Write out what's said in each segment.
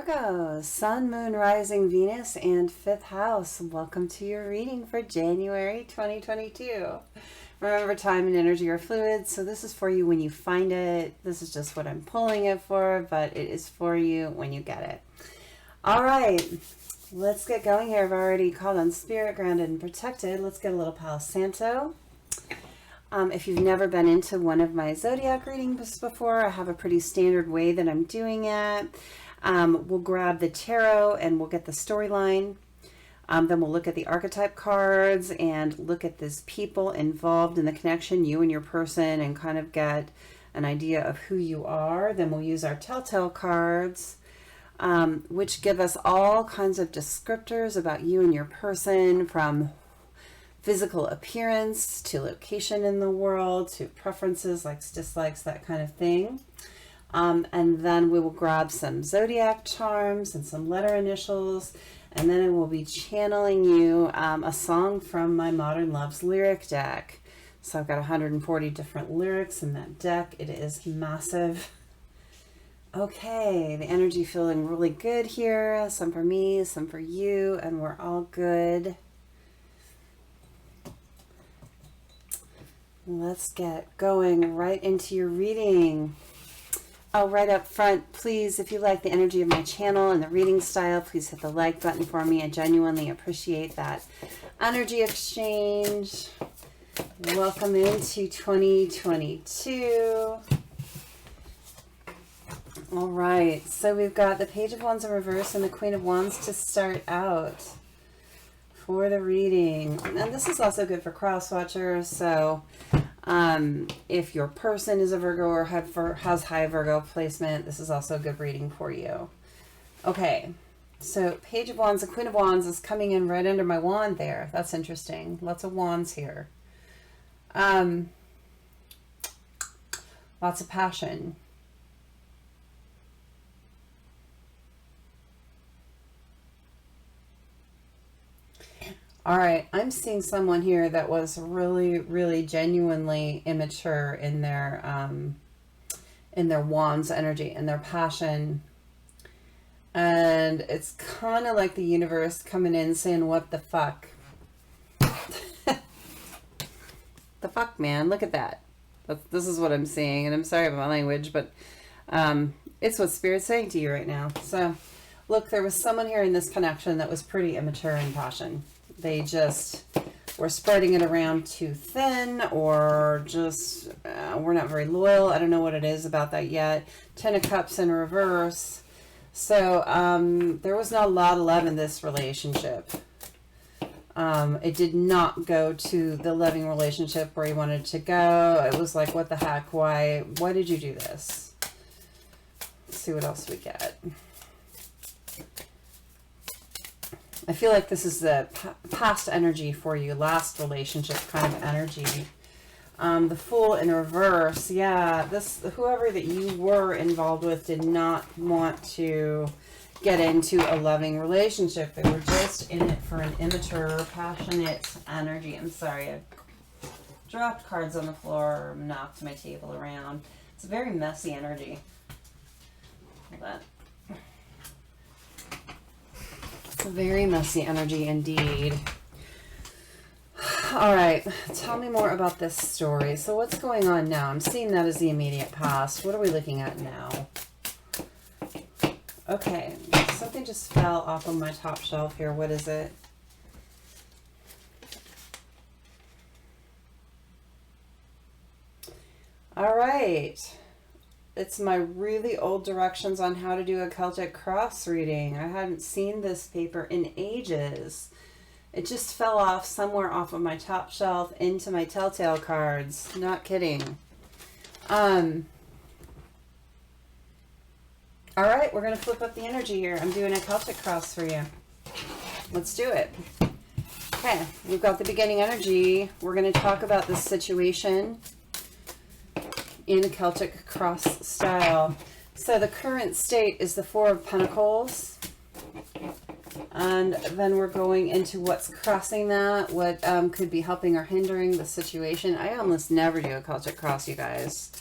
Virgo, Sun, Moon, Rising, Venus, and 5th house. Welcome to your reading for January 2022. Remember, time and energy are fluid, so this is for you when you find it. This is just what I'm pulling it for, but it is for you when you get it. All right, let's get going here. I've already called on Spirit, grounded and protected. Let's get a little Palo Santo. If you've never been into one of my zodiac readings before, I have a pretty standard way that I'm doing it. We'll grab the tarot and we'll get the storyline. Then we'll look at the archetype cards and look at these people involved in the connection, you and your person, and kind of get an idea of who you are. Then we'll use our telltale cards, which give us all kinds of descriptors about you and your person, from physical appearance to location in the world to preferences, likes, dislikes, that kind of thing. And then we will grab some zodiac charms and some letter initials, and then I will be channeling you a song from my Modern Loves lyric deck. So I've got 140 different lyrics in that deck. It is massive. Okay, the energy feeling really good here. Some for me, some for you, and we're all good. Let's get going right into your reading. Oh, right up front, please, if you like the energy of my channel and the reading style, please hit the like button for me. I genuinely appreciate that energy exchange. Welcome into 2022. All right, so we've got the Page of Wands in reverse and the Queen of Wands to start out for the reading. And this is also good for cross watchers. So if your person is a Virgo or has high Virgo placement, this is also a good reading for you. Okay, so Page of Wands and Queen of Wands is coming in right under my wand there. That's interesting. Lots of wands here. Lots of passion. All right, I'm seeing someone here that was really, really genuinely immature in their wands energy and their passion. And it's kind of like the universe coming in saying, what the fuck? The fuck, man, look at that. This is what I'm seeing, and I'm sorry about my language, but it's what Spirit's saying to you right now. So, look, there was someone here in this connection that was pretty immature in passion. They just were spreading it around too thin, or just we're not very loyal. I don't know what it is about that yet. 10 of Cups in reverse. So there was not a lot of love in this relationship. It did not go to the loving relationship where you wanted to go. It was like, what the heck? Why did you do this? Let's see what else we get. I feel like this is the past energy for you, last relationship kind of energy. The Fool in reverse. Yeah, whoever that you were involved with did not want to get into a loving relationship. They were just in it for an immature, passionate energy. I'm sorry, I dropped cards on the floor, knocked my table around. It's a very messy energy. Hold on. Very messy energy indeed. All right, tell me more about this story. So what's going on now? I'm seeing that as the immediate past. What are we looking at now? Okay, something just fell off of my top shelf here. What is it? All right. It's my really old directions on how to do a Celtic cross reading. I hadn't seen this paper in ages. It just fell off somewhere off of my top shelf into my telltale cards. Not kidding. All right, we're going to flip up the energy here. I'm doing a Celtic cross for you. Let's do it. Okay, we've got the beginning energy. We're going to talk about this situation in a Celtic cross style. So the current state is the Four of Pentacles, and then we're going into what's crossing that, what could be helping or hindering the situation. I almost never do a Celtic cross, you guys,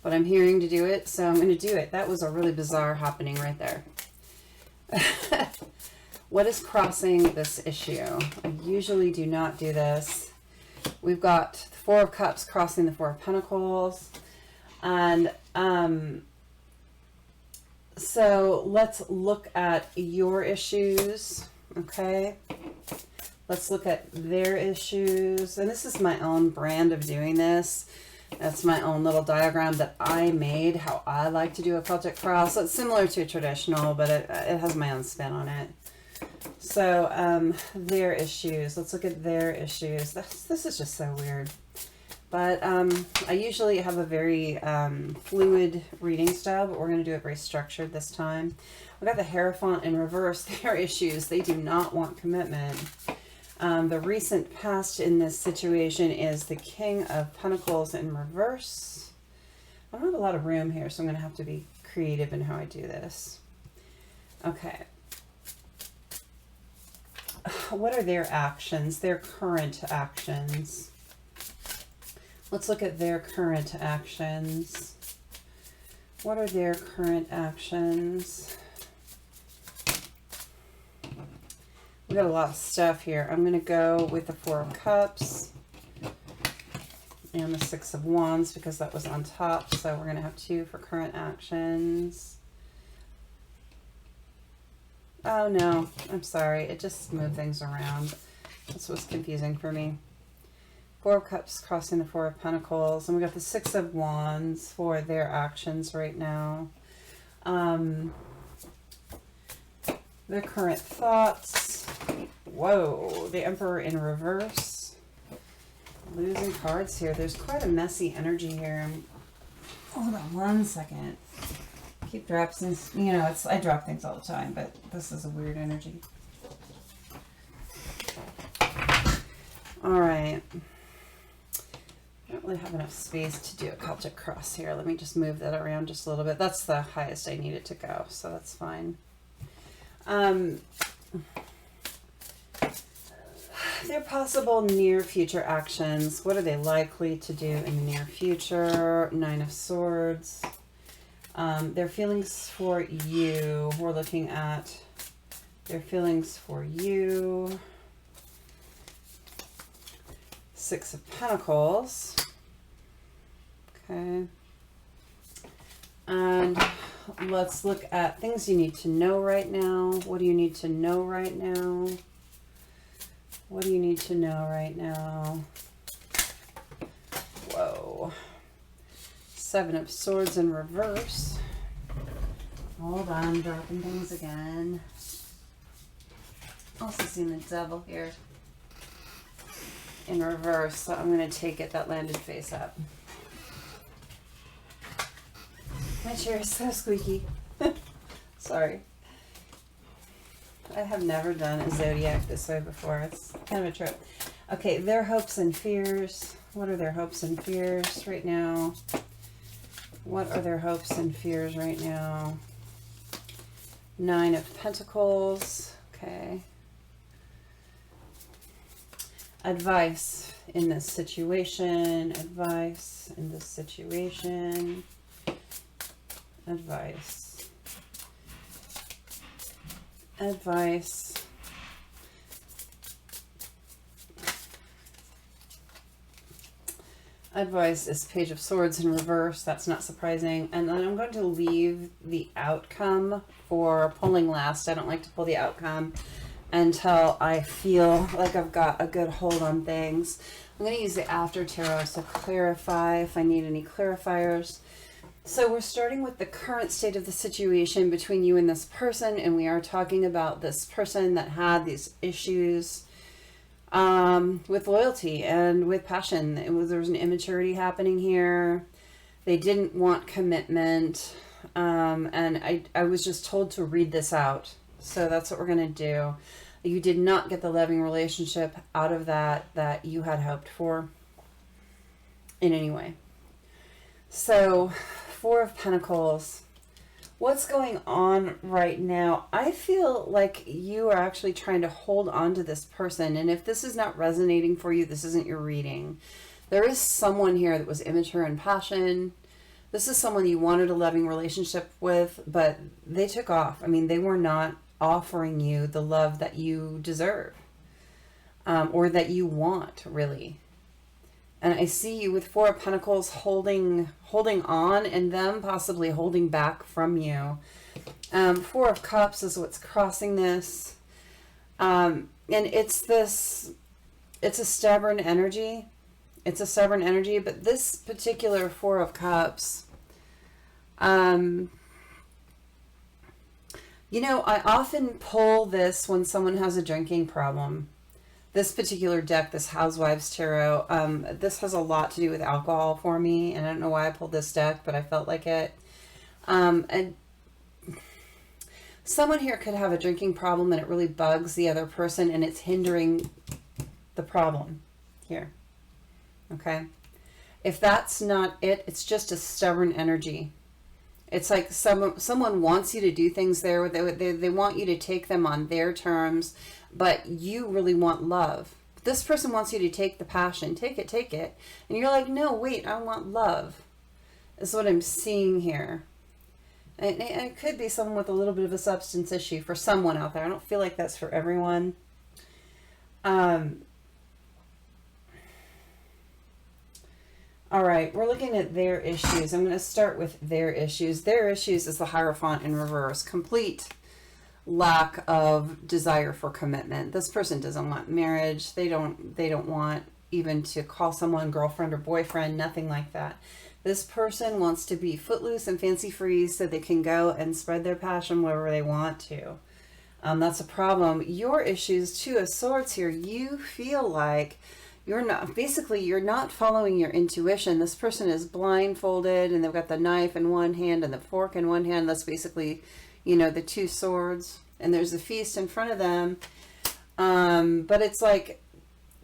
but I'm hearing to do it, so I'm going to do it. That was a really bizarre happening right there. What is crossing this issue? I usually do not do this. We've got the Four of Cups crossing the Four of Pentacles. And so let's look at your issues, okay? Let's look at their issues. And this is my own brand of doing this. That's my own little diagram that I made, how I like to do a Celtic cross. So it's similar to a traditional, but it has my own spin on it. So their issues. Let's look at their issues. This is just so weird. But I usually have a very fluid reading style, but we're going to do it very structured this time. We got the Hierophant in reverse. Their issues. They do not want commitment. The recent past in this situation is the King of Pentacles in reverse. I don't have a lot of room here, so I'm going to have to be creative in how I do this. Okay. What are their actions? Their current actions. Let's look at their current actions. What are their current actions? We got a lot of stuff here. I'm going to go with the Four of Cups and the Six of Wands because that was on top. So we're going to have two for current actions. Oh no, I'm sorry. It just moved things around. That's what's confusing for me. Four of Cups crossing the Four of Pentacles. And we got the Six of Wands for their actions right now. Their current thoughts. Whoa, the Emperor in reverse. Losing cards here. There's quite a messy energy here. Hold on one second. Keep dropping. You know, I drop things all the time, but this is a weird energy. All right. I don't really have enough space to do a Celtic cross here. Let me just move that around just a little bit. That's the highest I need it to go, so that's fine. Their possible near future actions. What are they likely to do in the near future? Nine of Swords. Their feelings for you. We're looking at their feelings for you. Six of Pentacles. Okay. And let's look at things you need to know right now. What do you need to know right now? What do you need to know right now? Whoa. Seven of Swords in reverse. Hold on, I'm dropping things again. Also seeing the Devil here in reverse, so I'm going to take it. That landed face up. My chair is so squeaky. Sorry. I have never done a zodiac this way before. It's kind of a trip. Okay, their hopes and fears. What are their hopes and fears right now? What are their hopes and fears right now? Nine of Pentacles. Okay. Advice in this situation. Advice in this situation. Advice. Advice. Advice is Page of Swords in reverse. That's not surprising. And then I'm going to leave the outcome for pulling last. I don't like to pull the outcome until I feel like I've got a good hold on things. I'm going to use the After Tarot to clarify if I need any clarifiers. So we're starting with the current state of the situation between you and this person, and we are talking about this person that had these issues with loyalty and with passion. There was an immaturity happening here. They didn't want commitment, and I was just told to read this out. So that's what we're going to do. You did not get the loving relationship out of that you had hoped for in any way. So Four of Pentacles. What's going on right now? I feel like you are actually trying to hold on to this person. And if this is not resonating for you, this isn't your reading. There is someone here that was immature in passion. This is someone you wanted a loving relationship with, but they took off. I mean, they were not offering you the love that you deserve, or that you want, really. And I see you with Four of Pentacles holding on, and them possibly holding back from you. Four of Cups is what's crossing this. And it's a stubborn energy. It's a stubborn energy, but this particular Four of Cups, you know, I often pull this when someone has a drinking problem. This particular deck, this Housewives Tarot, this has a lot to do with alcohol for me, and I don't know why I pulled this deck, but I felt like it. And someone here could have a drinking problem and it really bugs the other person, and it's hindering the problem here. Okay? If that's not it, it's just a stubborn energy. It's like someone wants you to do things there. They want you to take them on their terms, but you really want love. This person wants you to take the passion. Take it. And you're like, no, wait, I want love. Is what I'm seeing here. And it could be someone with a little bit of a substance issue for someone out there. I don't feel like that's for everyone. All right, we're looking at their issues. I'm going to start with their issues. Their issues is the Hierophant in reverse. Complete lack of desire for commitment. This person doesn't want marriage. They don't want even to call someone girlfriend or boyfriend, nothing like that. This person wants to be footloose and fancy-free so they can go and spread their passion wherever they want to. That's a problem. Your issues, Two of Swords here, you feel like you're not following your intuition. This person is blindfolded and they've got the knife in one hand and the fork in one hand. That's basically, you know, the two swords, and there's a feast in front of them. But it's like,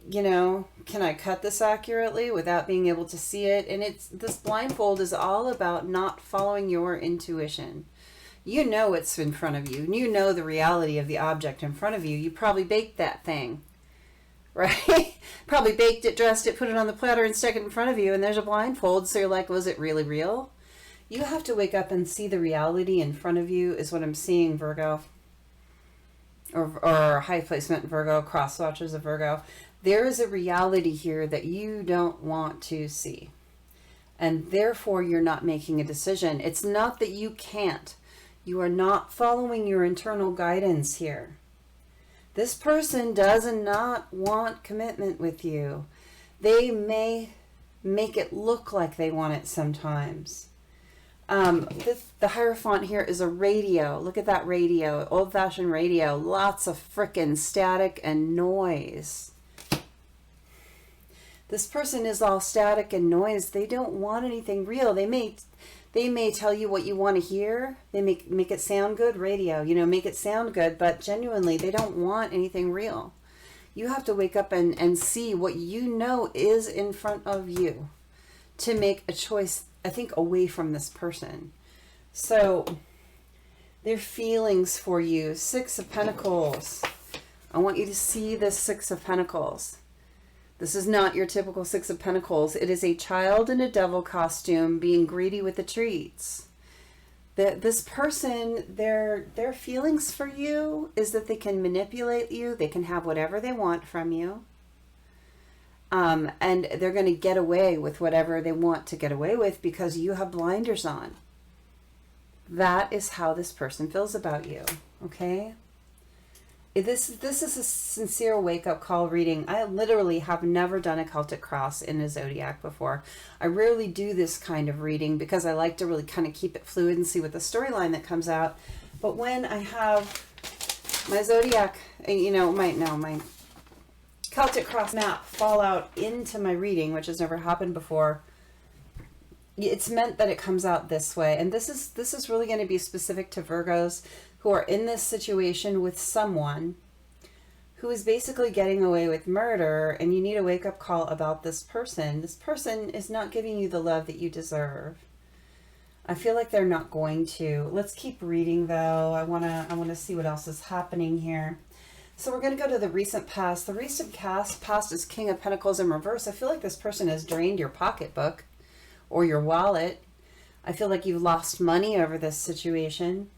you know, can I cut this accurately without being able to see it? And this blindfold is all about not following your intuition. You know it's in front of you, and you know the reality of the object in front of you. You probably baked that thing, right? Probably baked it, dressed it, put it on the platter, and stuck it in front of you, and there's a blindfold. So you're like, was it really real? You have to wake up and see the reality in front of you, is what I'm seeing, Virgo. Or high placement Virgo, cross watchers of Virgo. There is a reality here that you don't want to see. And therefore, you're not making a decision. It's not that you can't. You are not following your internal guidance here. This person does not want commitment with you. They may make it look like they want it sometimes. The Hierophant here is a radio. Look at that radio, old-fashioned radio. Lots of frickin' static and noise. This person is all static and noise. They don't want anything real. They may tell you what you want to hear. They make it sound good, radio, you know, make it sound good, but genuinely they don't want anything real. You have to wake up and see what you know is in front of you to make a choice, I think, away from this person. So their feelings for you, Six of Pentacles. I want you to see this Six of Pentacles. This is not your typical Six of Pentacles. It is a child in a devil costume being greedy with the treats. This person, their feelings for you is that they can manipulate you. They can have whatever they want from you. And they're going to get away with whatever they want to get away with because you have blinders on. That is how this person feels about you. Okay? This is a sincere wake-up call reading. I literally have never done a Celtic cross in a zodiac before. I rarely do this kind of reading because I like to really kind of keep it fluid and see what the storyline that comes out. But when I have my zodiac, you know, my Celtic cross map fall out into my reading, which has never happened before, it's meant that it comes out this way. And this is really going to be specific to Virgos who are in this situation with someone who is basically getting away with murder, and you need a wake-up call about this person. This person is not giving you the love that you deserve. I feel like they're not going to. Let's keep reading though. I wanna see what else is happening here. So we're going to go to the recent past. The recent past is King of Pentacles in reverse. I feel like this person has drained your pocketbook or your wallet. I feel like you've lost money over this situation.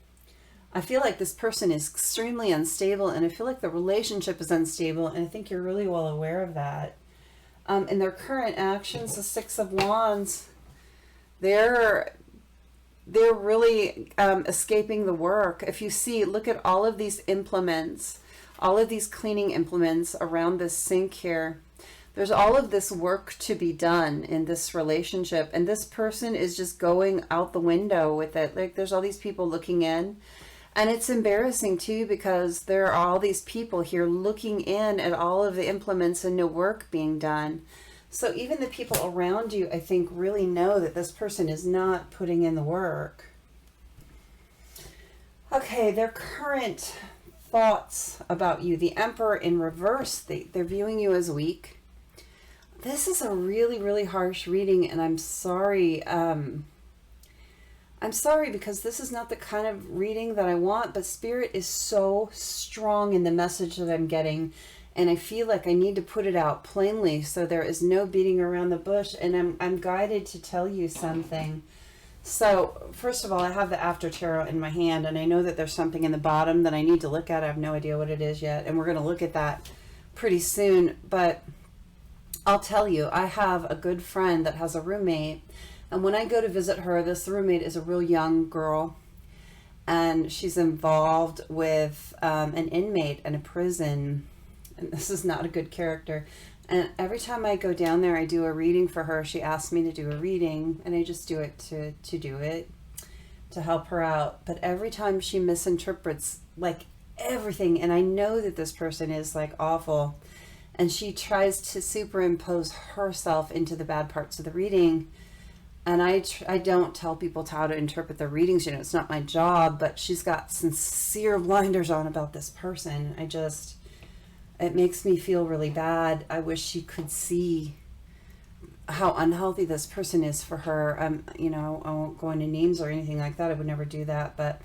I feel like this person is extremely unstable, and I feel like the relationship is unstable, and I think you're really well aware of that. In their current actions, the Six of Wands, they're really escaping the work. If you see, look at all of these implements, all of these cleaning implements around this sink here. There's all of this work to be done in this relationship, and this person is just going out the window with it. Like, there's all these people looking in, and it's embarrassing too, because there are all these people here looking in at all of the implements and no work being done. So even the people around you, I think, really know that this person is not putting in the work. Okay, their current thoughts about you. The Emperor in reverse, they're viewing you as weak. This is a really, really harsh reading, and I'm sorry. I'm sorry, because this is not the kind of reading that I want, but Spirit is so strong in the message that I'm getting, and I feel like I need to put it out plainly so there is no beating around the bush, and I'm guided to tell you something. So, first of all, I have the After Tarot in my hand, and I know that there's something in the bottom that I need to look at. I have no idea what it is yet, and we're going to look at that pretty soon, but I'll tell you, I have a good friend that has a roommate, and when I go to visit her, this roommate is a real young girl, and she's involved with an inmate in a prison, and this is not a good character. And every time I go down there, I do a reading for her. She asks me to do a reading, and I just do it to do it, to help her out. But every time she misinterprets, like, everything, and I know that this person is, like, awful, and she tries to superimpose herself into the bad parts of the reading. And I don't tell people how to interpret their readings, you know, it's not my job, but she's got sincere blinders on about this person. It makes me feel really bad. I wish she could see how unhealthy this person is for her. You know, I won't go into names or anything like that. I would never do that, but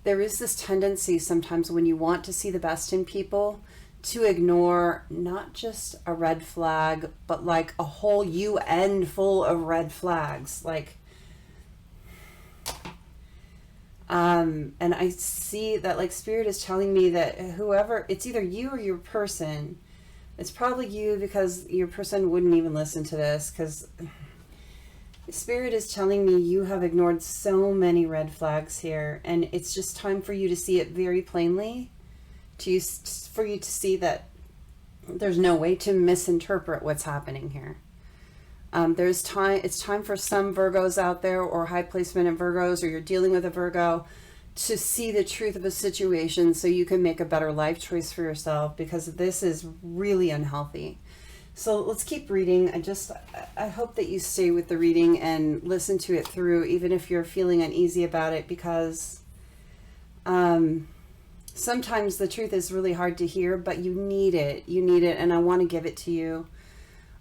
there is this tendency sometimes when you want to see the best in people to ignore not just a red flag, but like a whole UN full of red flags. Like, and I see that, like, Spirit is telling me that whoever, it's either you or your person. It's probably you, because your person wouldn't even listen to this, because Spirit is telling me you have ignored so many red flags here, and it's just time for you to see it very plainly, for you to see that there's no way to misinterpret what's happening here. It's time for some Virgos out there, or high placement in Virgos, or you're dealing with a Virgo, to see the truth of a situation so you can make a better life choice for yourself, because this is really unhealthy. So let's keep reading. I hope that you stay with the reading and listen to it through, even if you're feeling uneasy about it, because sometimes the truth is really hard to hear, but you need it. You need it, and I want to give it to you.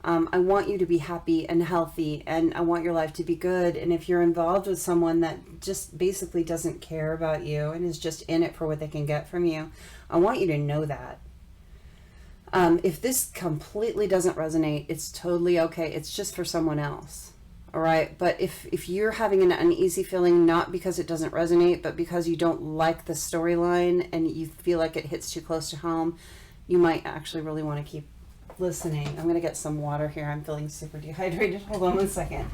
I want you to be happy and healthy, and I want your life to be good. And if you're involved with someone that just basically doesn't care about you and is just in it for what they can get from you, I want you to know that. If this completely doesn't resonate, it's totally okay. It's just for someone else. All right. But if you're having an uneasy feeling, not because it doesn't resonate, but because you don't like the storyline and you feel like it hits too close to home, you might actually really want to keep listening. I'm going to get some water here. I'm feeling super dehydrated. Hold on one second.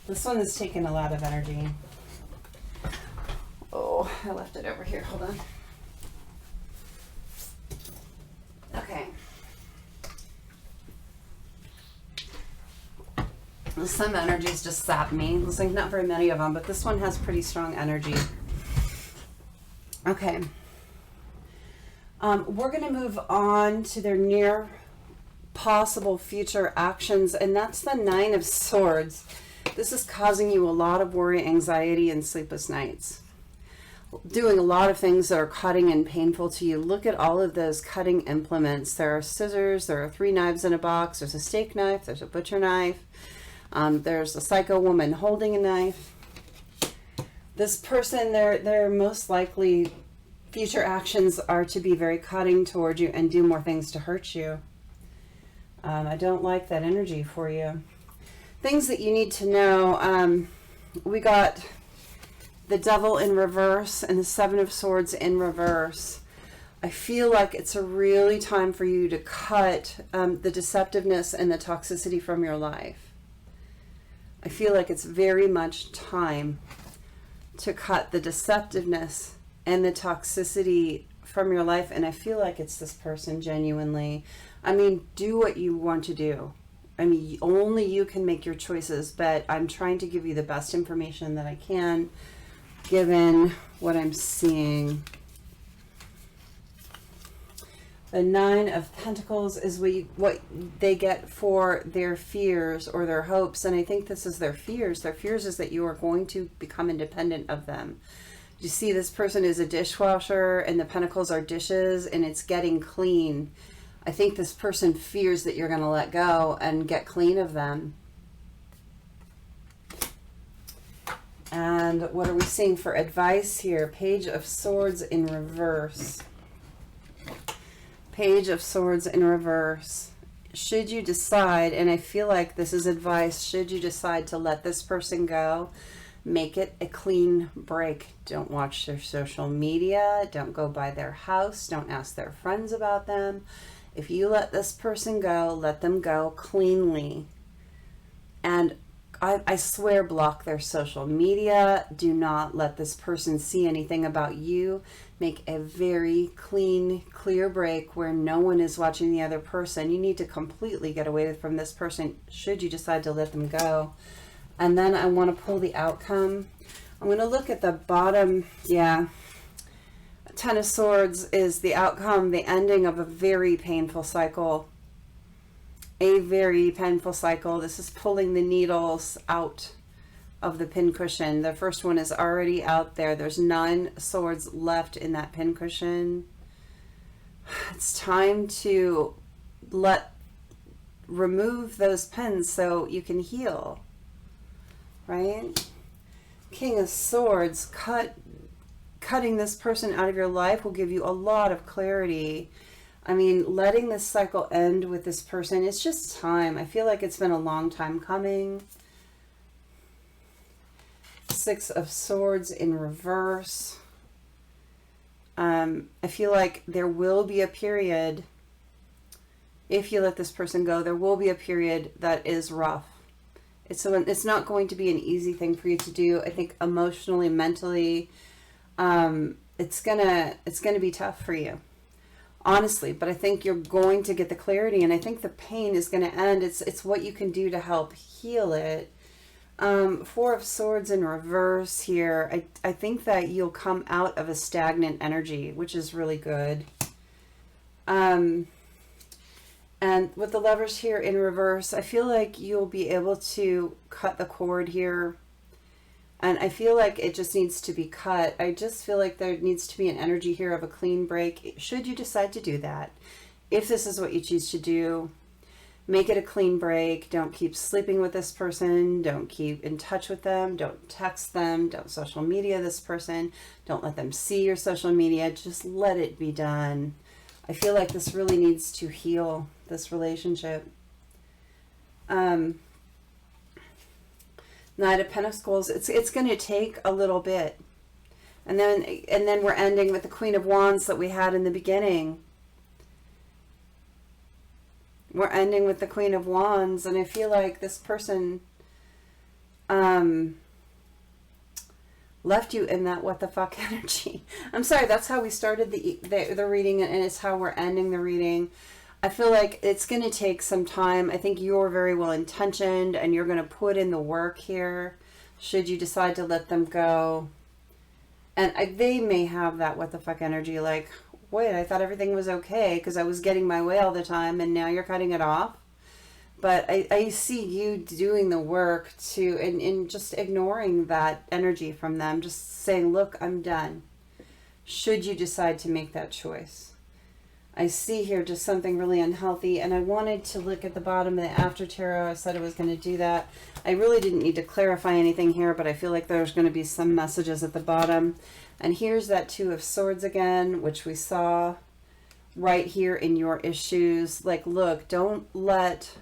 This one is taking a lot of energy. Oh, I left it over here. Hold on. Okay. Some energies just sap me. Looks like not very many of them, but this one has pretty strong energy. Okay. We're going to move on to their near possible future actions, and that's the Nine of Swords. This is causing you a lot of worry, anxiety, and sleepless nights. Doing a lot of things that are cutting and painful to you. Look at all of those cutting implements. There are scissors, there are 3 knives in a box, there's a steak knife, there's a butcher knife, there's a psycho woman holding a knife. This person, they're most likely future actions are to be very cutting toward you and do more things to hurt you. I don't like that energy for you. Things that you need to know. We got the Devil in reverse and the Seven of Swords in reverse. I feel like it's a really time for you to cut the deceptiveness and the toxicity from your life. I feel like it's very much time to cut the deceptiveness and the toxicity from your life. And I feel like it's this person genuinely. I mean, do what you want to do. I mean, only you can make your choices, but I'm trying to give you the best information that I can, given what I'm seeing. The Nine of Pentacles is what they get for their fears or their hopes. And I think this is their fears. Their fears is that you are going to become independent of them. You see, this person is a dishwasher and the pentacles are dishes and it's getting clean. I think this person fears that you're going to let go and get clean of them. And what are we seeing for advice here? Page of Swords in reverse. Page of Swords in reverse. Should you decide, and I feel like this is advice, should you decide to let this person go, make it a clean break. Don't watch their social media. Don't go by their house. Don't ask their friends about them. If you let this person go, let them go cleanly. And I swear, block their social media. Do not let this person see anything about you. Make a very clean, clear break where no one is watching the other person. You need to completely get away from this person should you decide to let them go. And then I want to pull the outcome. I'm going to look at the bottom. Yeah. Ten of Swords is the outcome, the ending of a very painful cycle. A very painful cycle. This is pulling the needles out of the pincushion. The first one is already out there. There's 9 swords left in that pincushion. It's time to remove those pins so you can heal. Right? King of Swords, cutting this person out of your life will give you a lot of clarity. I mean, letting this cycle end with this person, it's just time. I feel like it's been a long time coming. 6 of Swords in reverse. I feel like there will be a period, if you let this person go, there will be a period that is rough. It's not going to be an easy thing for you to do. I think emotionally, mentally, it's gonna be tough for you, honestly. But I think you're going to get the clarity, and I think the pain is going to end. It's what you can do to help heal it. 4 of Swords in reverse here. I think that you'll come out of a stagnant energy, which is really good. And with the Lovers here in reverse, I feel like you'll be able to cut the cord here. And I feel like it just needs to be cut. I just feel like there needs to be an energy here of a clean break. Should you decide to do that, if this is what you choose to do, make it a clean break. Don't keep sleeping with this person. Don't keep in touch with them. Don't text them. Don't social media this person. Don't let them see your social media. Just let it be done. I feel like this really needs to heal, this relationship. Knight of Pentacles, it's going to take a little bit. And then we're ending with the Queen of Wands that we had in the beginning. We're ending with the Queen of Wands, and I feel like this person left you in that what the fuck energy. I'm sorry, that's how we started the reading, and it's how we're ending the reading. I feel like it's going to take some time. I think you're very well intentioned, and you're going to put in the work here should you decide to let them go. And they may have that what the fuck energy, like, wait, I thought everything was okay because I was getting my way all the time, and now you're cutting it off. But I see you doing the work to, and just ignoring that energy from them, just saying, look, I'm done, should you decide to make that choice. I see here just something really unhealthy, and I wanted to look at the bottom of the After Tarot. I said I was going to do that. I really didn't need to clarify anything here, but I feel like there's going to be some messages at the bottom. And here's that 2 of Swords again, which we saw right here in your issues. Like, look, don't let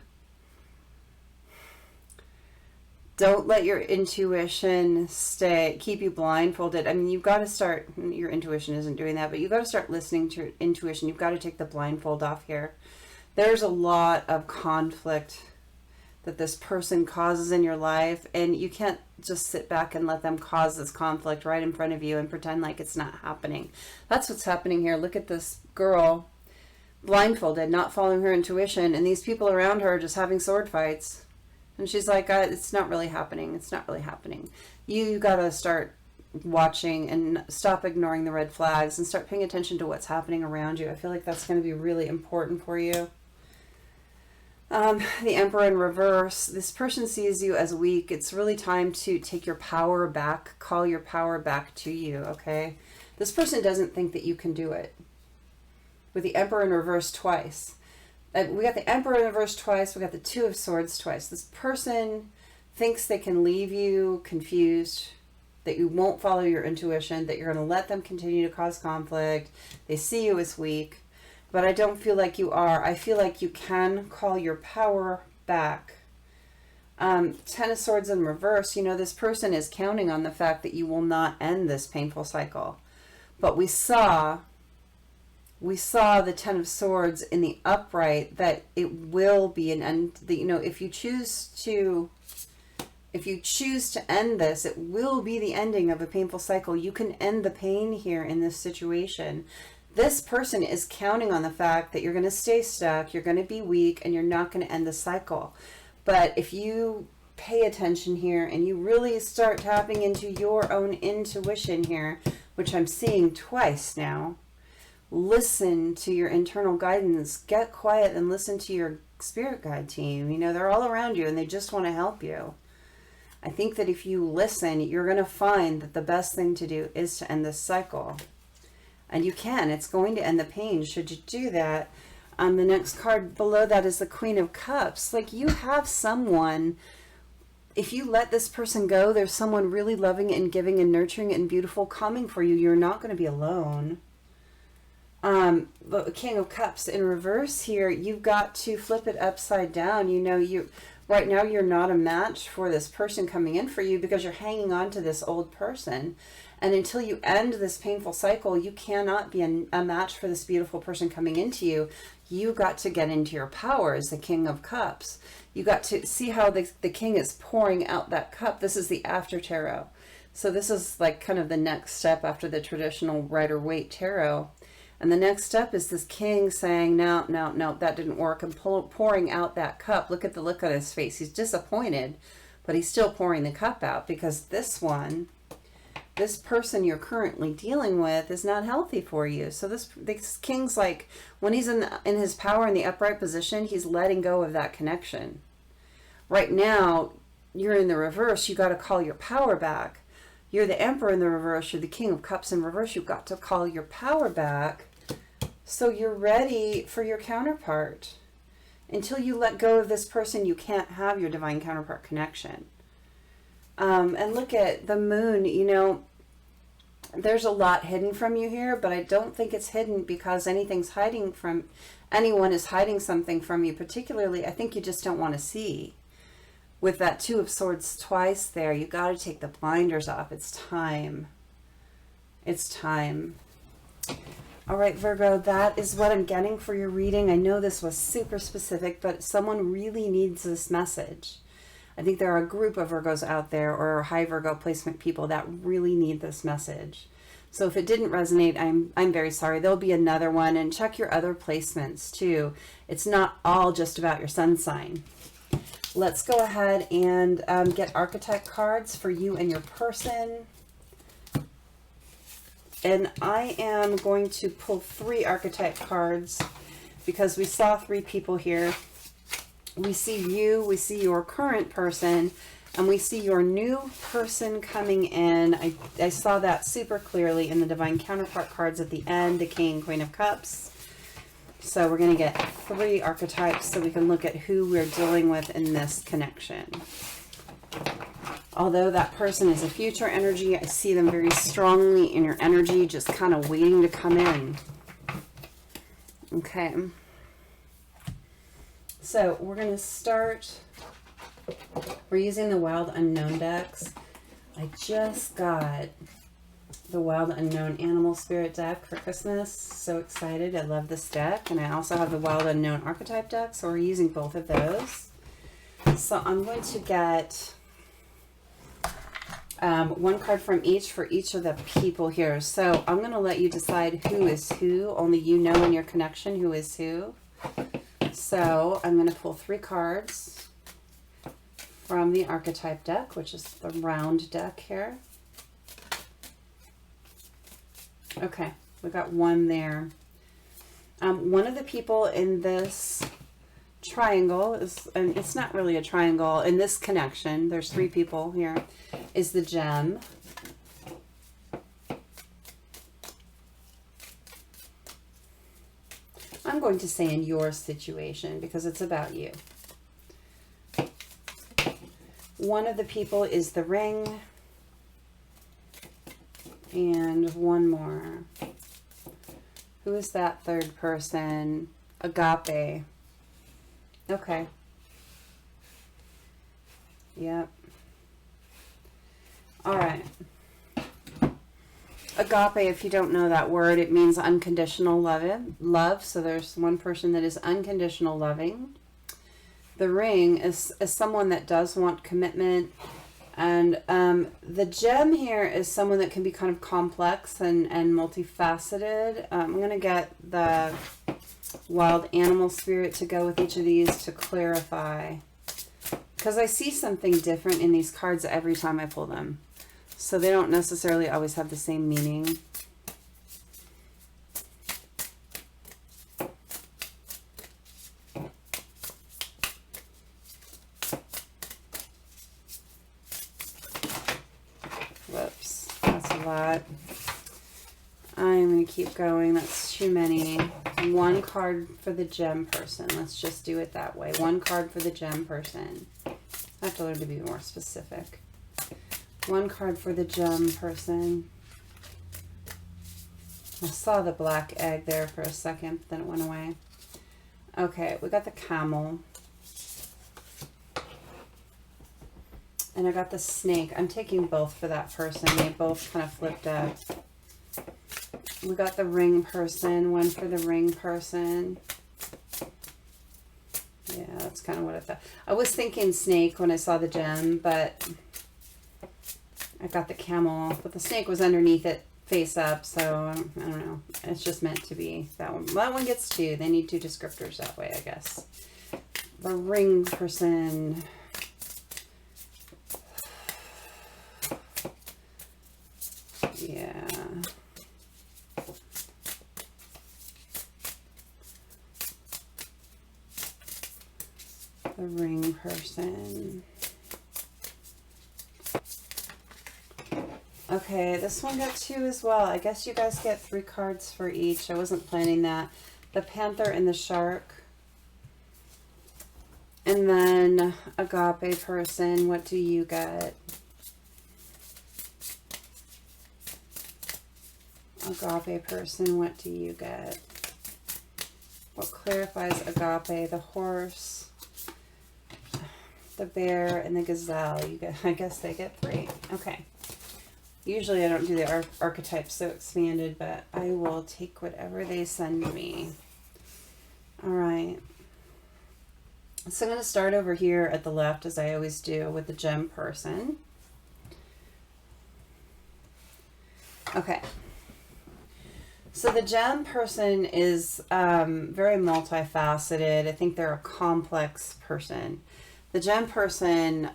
Don't let your intuition keep you blindfolded. I mean, you've got to start, your intuition isn't doing that, but you've got to start listening to your intuition. You've got to take the blindfold off here. There's a lot of conflict that this person causes in your life, and you can't just sit back and let them cause this conflict right in front of you and pretend like it's not happening. That's what's happening here. Look at this girl, blindfolded, not following her intuition, and these people around her are just having sword fights. And she's like, it's not really happening. It's not really happening. You got to start watching and stop ignoring the red flags and start paying attention to what's happening around you. I feel like that's going to be really important for you. The Emperor in reverse. This person sees you as weak. It's really time to take your power back. Call your power back to you, okay? This person doesn't think that you can do it. With the Emperor in reverse twice. We got the Emperor in reverse twice. We got the Two of Swords twice. This person thinks they can leave you confused, that you won't follow your intuition, that you're going to let them continue to cause conflict. They see you as weak, but I don't feel like you are. I feel like you can call your power back. Ten of Swords in reverse. You know, this person is counting on the fact that you will not end this painful cycle. But we saw the Ten of Swords in the upright, that it will be an end. You know, if you choose to end this, it will be the ending of a painful cycle. You can end the pain here in this situation. This person is counting on the fact that you're going to stay stuck, you're going to be weak, and you're not going to end the cycle. But if you pay attention here and you really start tapping into your own intuition here, which I'm seeing twice now, listen to your internal guidance, get quiet and listen to your spirit guide team. You know, they're all around you and they just want to help you. I think that if you listen, you're going to find that the best thing to do is to end this cycle. And you can. It's going to end the pain should you do that. The next card below that is the Queen of Cups. Like, you have someone, if you let this person go, there's someone really loving and giving and nurturing and beautiful coming for you. You're not going to be alone. The King of Cups in reverse here, you've got to flip it upside down. You know, right now you're not a match for this person coming in for you because you're hanging on to this old person. And until you end this painful cycle, you cannot be a match for this beautiful person coming into you. You got to get into your power as the King of Cups. You got to see how the king is pouring out that cup. This is the after tarot. So this is like kind of the next step after the traditional Rider-Waite tarot. And the next step is this king saying, no, that didn't work, and pouring out that cup. Look at the look on his face. He's disappointed, but he's still pouring the cup out because this person you're currently dealing with is not healthy for you. So this king's like, when he's in his power in the upright position, he's letting go of that connection. Right now, you're in the reverse. You got to call your power back. You're the Emperor in the reverse. You're the King of Cups in reverse. You've got to call your power back so you're ready for your counterpart. Until you let go of this person, you can't have your divine counterpart connection. And look at the moon. You know, there's a lot hidden from you here, but I don't think it's hidden because anyone is hiding something from you. Particularly, I think you just don't want to see. With that Two of Swords twice there, you got to take the blinders off. It's time. It's time. All right, Virgo, that is what I'm getting for your reading. I know this was super specific, but someone really needs this message. I think there are a group of Virgos out there, or high Virgo placement people, that really need this message. So if it didn't resonate, I'm very sorry. There'll be another one, and check your other placements too. It's not all just about your sun sign. Let's go ahead and get archetype cards for you and your person. And I am going to pull 3 archetype cards because we saw 3 people here. We see you, we see your current person, and we see your new person coming in. I saw that super clearly in the divine counterpart cards at the end, the King, Queen of Cups. So we're going to get 3 archetypes so we can look at who we're dealing with in this connection. Although that person is a future energy, I see them very strongly in your energy, just kind of waiting to come in. Okay. So we're going to start We're using the Wild Unknown decks. I just got the Wild Unknown Animal Spirit deck for Christmas. So excited. I love this deck. And I also have the Wild Unknown Archetype deck. So we're using both of those. So I'm going to get one card from each for each of the people here. So I'm going to let you decide who is who. Only you know in your connection who is who. So I'm going to pull 3 cards from the Archetype deck, which is the round deck here. Okay, we got one there. One of the people in this triangle is, and it's not really a triangle, in this connection, there's 3 people here, is the gem. I'm going to say in your situation because it's about you. One of the people is the ring. And one more. Who is that third person? Agape. Okay. Yep. All right. Agape, if you don't know that word, it means unconditional love. So there's one person that is unconditional loving. The ring is someone that does want commitment. And the gem here is someone that can be kind of complex and multifaceted. I'm going to get the Wild Animal Spirit to go with each of these to clarify. Because I see something different in these cards every time I pull them. So they don't necessarily always have the same meaning. Whoops, that's a lot. I'm going to keep going. That's too many. One card for the gem person. Let's just do it that way. One card for the gem person. I have to learn to be more specific. One card for the gem person. I saw the black egg there for a second, but then it went away. Okay, we got the camel. And I got the snake. I'm taking both for that person. They both kind of flipped up. We got the ring person. One for the ring person. Yeah, that's kind of what I thought. I was thinking snake when I saw the gem, but I got the camel. But the snake was underneath it, face up, so I don't know. It's just meant to be that one. That one gets 2. They need 2 descriptors that way, I guess. The ring person. Yeah. The ring person. Okay, this one got 2 as well. I guess you guys get 3 cards for each. I wasn't planning that. The panther and the shark. And then agape person, what do you get? Agape person, what do you get? What clarifies agape? The horse, the bear, and the gazelle. You get, I guess they get 3. Okay. Usually I don't do the archetypes so expanded, but I will take whatever they send me. All right. So I'm going to start over here at the left, as I always do, with the gem person. Okay. So the gem person is very multifaceted. I think they're a complex person. The gem person,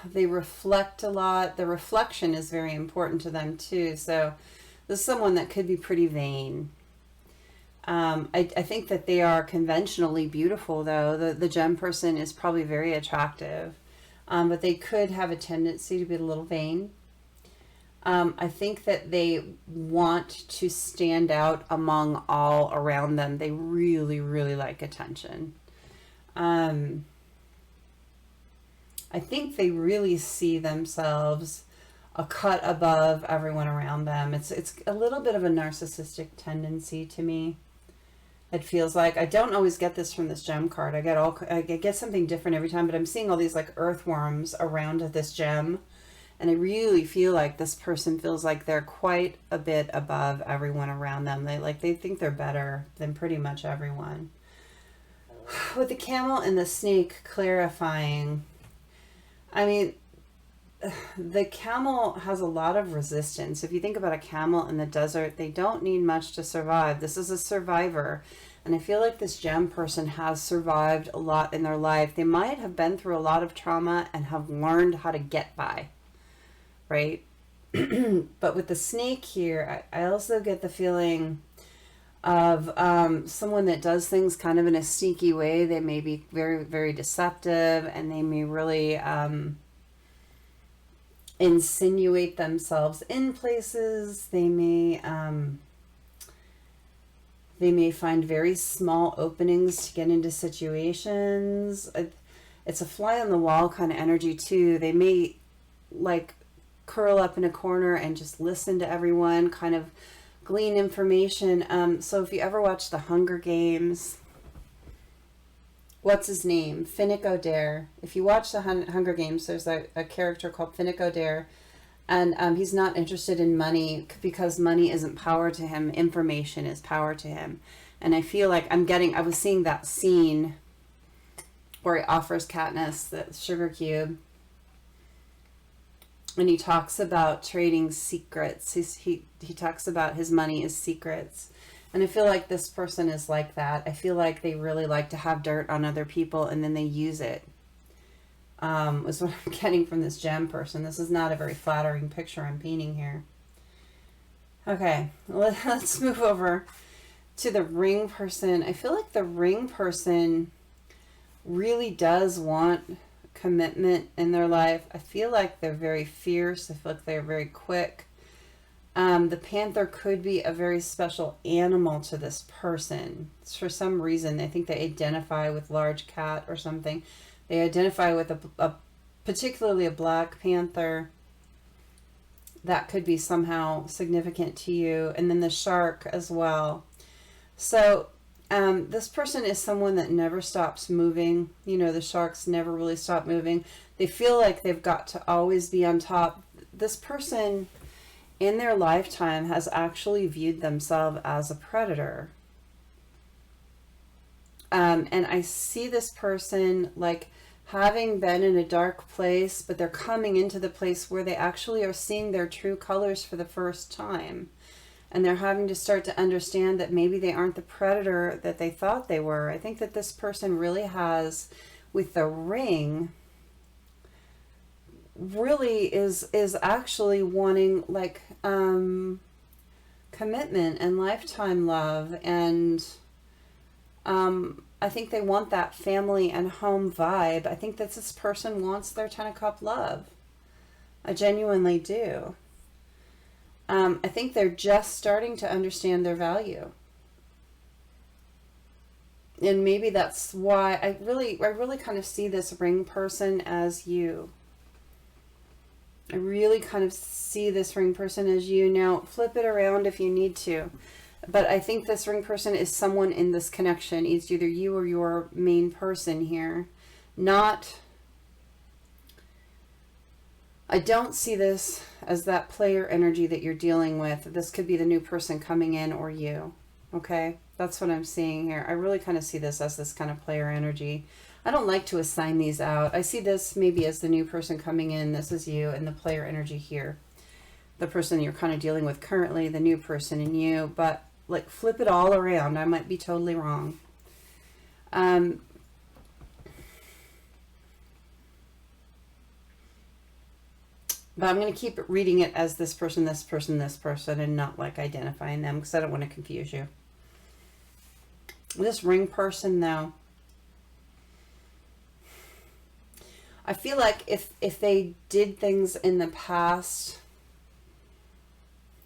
they reflect a lot. The reflection is very important to them too. So this is someone that could be pretty vain. I think that they are conventionally beautiful, though. The gem person is probably very attractive, but they could have a tendency to be a little vain. I think that they want to stand out among all around them. They really, really like attention. I think they really see themselves a cut above everyone around them. It's a little bit of a narcissistic tendency to me. It feels like, I don't always get this from this gem card. I get something different every time, but I'm seeing all these like earthworms around this gem. And I really feel like this person feels like they're quite a bit above everyone around them. They think they're better than pretty much everyone. With the camel and the snake clarifying, I mean, the camel has a lot of resistance. If you think about a camel in the desert, they don't need much to survive. This is a survivor. And I feel like this gem person has survived a lot in their life. They might have been through a lot of trauma and have learned how to get by, right? But with the snake here, I also get the feeling of someone that does things kind of in a sneaky way. They may be very, very deceptive, and they may really insinuate themselves in places. They may find very small openings to get into situations. It's a fly on the wall kind of energy too. They may like curl up in a corner and just listen to everyone, kind of glean information. So if you ever watch the Hunger Games, what's his name? Finnick Odair. If you watch the Hunger Games, there's a character called Finnick Odair, and he's not interested in money because money isn't power to him. Information is power to him. And I feel like I was seeing that scene where he offers Katniss the sugar cube, and he talks about trading secrets. He talks about his money is secrets. And I feel like this person is like that. I feel like they really like to have dirt on other people and then they use it. Is what I'm getting from this gem person. This is not a very flattering picture I'm painting here. Okay, let's move over to the ring person. I feel like the ring person really does want commitment in their life. I feel like they're very fierce. I feel like they're very quick. The panther could be a very special animal to this person. For some reason, I think they identify with large cat or something. They identify with particularly a black panther. That could be somehow significant to you. And then the shark as well. So this person is someone that never stops moving. You know, the sharks never really stop moving. They feel like they've got to always be on top. This person in their lifetime has actually viewed themselves as a predator. And I see this person like having been in a dark place, but they're coming into the place where they actually are seeing their true colors for the first time. And they're having to start to understand that maybe they aren't the predator that they thought they were. I think that this person really has, with the ring, really is actually wanting like commitment and lifetime love, and I think they want that family and home vibe. I think that this person wants their 10 of Cup love. I genuinely do. I think they're just starting to understand their value. And maybe that's why I really kind of see this ring person as you. I really kind of see this ring person as you. Now, flip it around if you need to. But I think this ring person is someone in this connection. It's either you or your main person here. I don't see this as that player energy that you're dealing with. This could be the new person coming in or you. Okay? That's what I'm seeing here. I really kind of see this as this kind of player energy. I don't like to assign these out. I see this maybe as the new person coming in. This is you, and the player energy here. The person you're kind of dealing with currently, the new person in you. But like flip it all around. I might be totally wrong. But I'm going to keep reading it as this person, this person, this person, and not like identifying them because I don't want to confuse you. This ring person, though, I feel like if they did things in the past,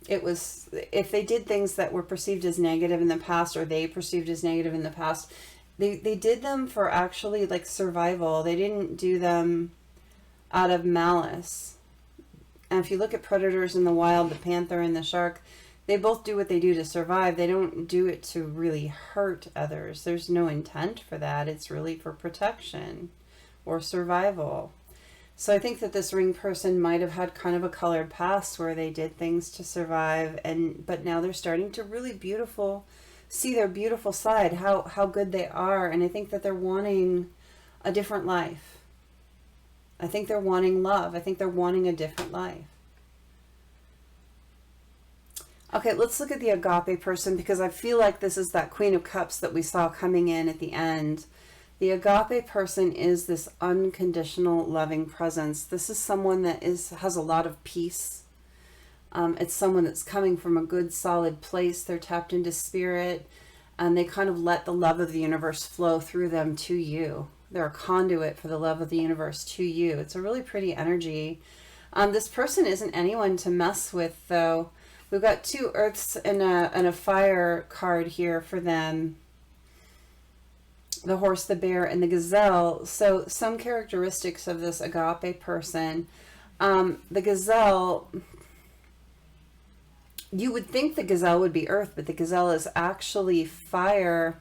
if they did things that were perceived as negative in the past, or they perceived as negative in the past, they did them for actually like survival. They didn't do them out of malice. And if you look at predators in the wild, the panther and the shark, They both do what they do to survive. They don't do it to really hurt others. There's no intent for that. It's really for protection or survival. So I think that this ring person might have had kind of a colored past where they did things to survive, but now they're starting to really see their beautiful side, how good they are. And I think that they're wanting a different life. I think they're wanting love. I think they're wanting a different life. Okay, let's look at the agape person, because I feel like this is that Queen of Cups that we saw coming in at the end. The agape person is this unconditional loving presence. This is someone that has a lot of peace. It's someone that's coming from a good, solid place. They're tapped into spirit, and they kind of let the love of the universe flow through them to you. They're a conduit for the love of the universe to you. It's a really pretty energy. This person isn't anyone to mess with, though. We've got 2 earths and a fire card here for them. The horse, the bear, and the gazelle. So some characteristics of this agape person. The gazelle, you would think the gazelle would be earth, but the gazelle is actually fire.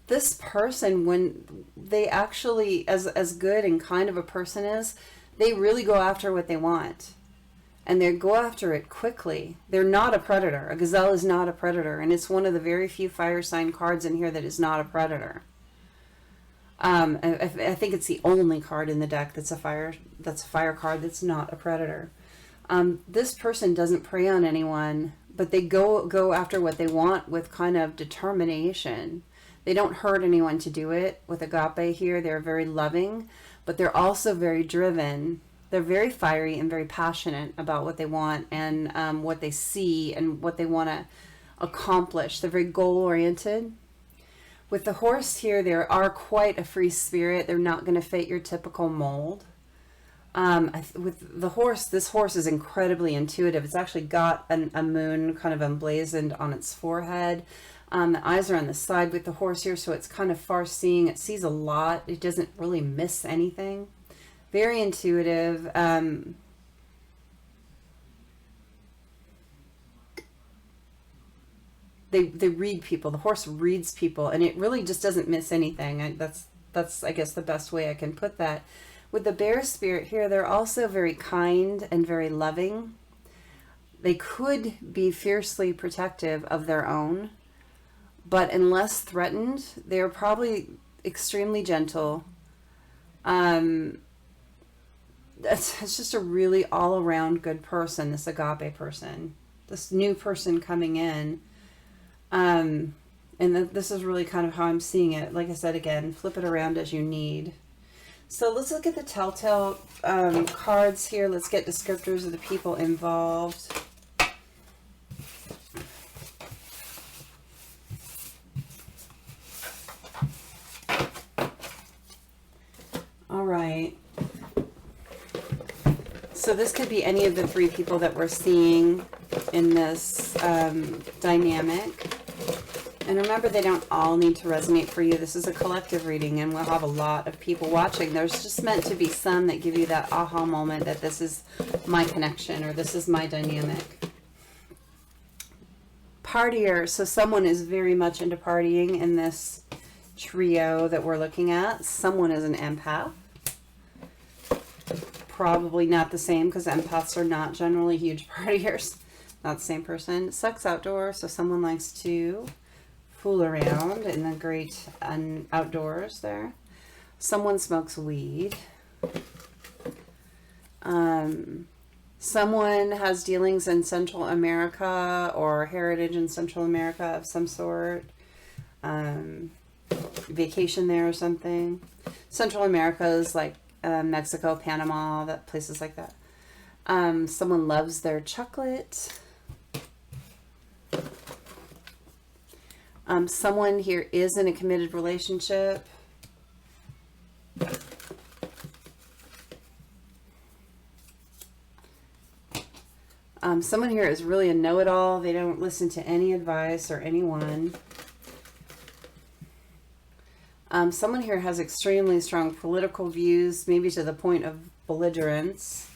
This person, when they actually, as good and kind of a person is, they really go after what they want. And they go after it quickly. They're not a predator. A gazelle is not a predator. And it's one of the very few fire sign cards in here that is not a predator. I think it's the only card in the deck that's a fire card that's not a predator. This person doesn't prey on anyone, but they go after what they want with kind of determination. They don't hurt anyone to do it. With agape here, they're very loving, but they're also very driven. They're very fiery and very passionate about what they want and what they see and what they want to accomplish. They're very goal-oriented. With the horse here, they are quite a free spirit. They're not going to fit your typical mold. With the horse, this horse is incredibly intuitive. It's actually got a moon kind of emblazoned on its forehead. The eyes are on the side with the horse here, so it's kind of far-seeing. It sees a lot. It doesn't really miss anything. Very intuitive. They read people. The horse reads people, and it really just doesn't miss anything. That's I guess the best way I can put that. With the bear spirit here, they're also very kind and very loving. They could be fiercely protective of their own, but unless threatened, they're probably extremely gentle. It's just a really all-around good person, this agape person, this new person coming in. And this is really kind of how I'm seeing it. Like I said, again, flip it around as you need. So let's look at the telltale cards here. Let's get descriptors of the people involved. All right. So this could be any of the 3 people that we're seeing in this dynamic. And remember, they don't all need to resonate for you. This is a collective reading, and we'll have a lot of people watching. There's just meant to be some that give you that aha moment that this is my connection or this is my dynamic. Partier. So someone is very much into partying in this trio that we're looking at. Someone is an empath. Probably not the same, because empaths are not generally huge partiers. Not the same person. Sex outdoors, so someone likes to fool around in the great outdoors there. Someone smokes weed. Someone has dealings in Central America or heritage in Central America of some sort. Vacation there or something. Central America is like Mexico, Panama, places like that. Someone loves their chocolate. Someone here is in a committed relationship. Someone here is really a know-it-all. They don't listen to any advice or anyone. Someone here has extremely strong political views, maybe to the point of belligerence.